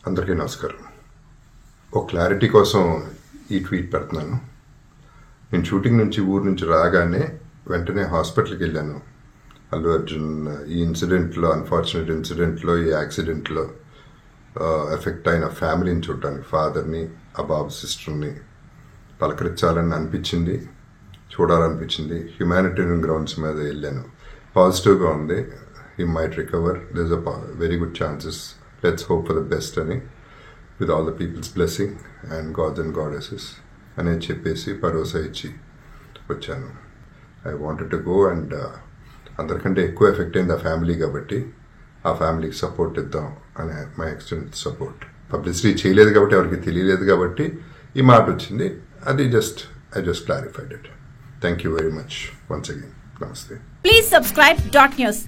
అందరికీ నమస్కారం. ఒక క్లారిటీ కోసం ఈ ట్వీట్ పెడుతున్నాను. నేను షూటింగ్ నుంచి ఊరు నుంచి రాగానే వెంటనే హాస్పిటల్కి వెళ్ళాను. అల్లు అర్జున్ ఈ ఇన్సిడెంట్లో, అన్ఫార్చునేట్ ఇన్సిడెంట్లో, ఈ యాక్సిడెంట్లో ఎఫెక్ట్ అయిన ఫ్యామిలీని చూడటానికి, ఫాదర్ని, ఆ బాబు సిస్టర్ని పలకరించాలని అనిపించింది, చూడాలనిపించింది. హ్యుమానిటేరియన్ గ్రౌండ్స్ మీద వెళ్ళాను. పాజిటివ్గా ఉంది. He might recover, there is a very good chances. Let's hope for the best అని, with all the peoples blessing and gods and goddesses అని చెప్పేసి భరోసా ఇచ్చి వచ్చాను. I wanted to go and అందరికంటే ఎక్కువ ఎఫెక్ట్ అయింది ఆ ఫ్యామిలీ కాబట్టి ఆ ఫ్యామిలీకి సపోర్ట్ ఇద్దాం అనే మై ఎక్స్టెంట్ సపోర్ట్. పబ్లిసిటీ చేయలేదు కాబట్టి, ఎవరికి తెలియలేదు కాబట్టి ఈ మాట వచ్చింది. అది I just clarified it. Thank you very much once again. Namaste. Please subscribe .news.